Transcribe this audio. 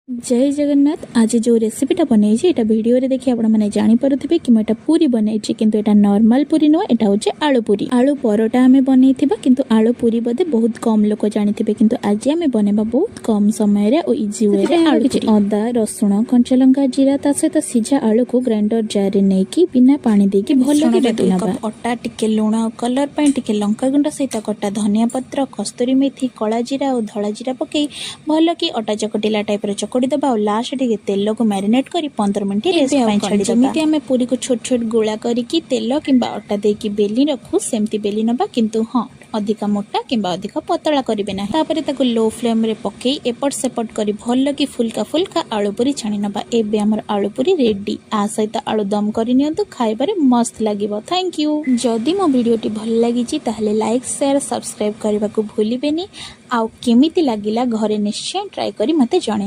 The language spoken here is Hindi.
जय जगन्नाथ। आज जो रेसिपीटा बनई एटा वीडियो रे देखि आपण माने जानि पारुथिबे कि मैं एटा पूरी बनई छि, किंतु एटा नॉर्मल पूरी नो, एटा होचे आलू पूरी। आलू परोटा हमें बनईथिबा, किंतु आलू पूरी बदे बहुत कम लोक जानिथिबे, किंतु आज हमें बनेबा बहुत कम समय रे ओ इजी वे रे आलू पूरी। अदा रसुण कंचा लंका जीरा ता सहित सिझा आलू को ग्राइंडर जार रे नै कि बिना पानी दे कि भलो के बाटी नबा। अटा टिके लूण कलर पई टिके लंका गुंड सहित कटा धनिया पत्र कस्तूरी मेथी कला जीरा और धला जीरा पकई भलो कि अटा चकटिला टाइप रे चकड़ी दबा और लास्ट टिके तेल को मैरिनेट करी 15 मिनिट रेस्ट पई छाडी दबा। जेमिति हमें पूरी को छोट छोट गोला करी कि तेल किंबा अटा दे कि बेली रखू सेमती बेली नबा, किंतु हां अधिका मोटा किंबा अधिका पतला करिवे ना। तापरे ताको लो फ्लेम रे पकई एपट सेपट करी भलो कि फुलका फुलका आलू पूरी छाणी नबा। एबे हमर आलू पूरी रेडी। आ सहित आलू दम करि नियंतु, खाइबारे मस्त लागिबो। Thank you. जदि मो वीडियोटी भल लागि छि ताहले लाइक शेयर सब्सक्राइब करबा को भूलिबेनी। आ केमिति लागिला घरे निश्चय ट्राई करी मते जणे।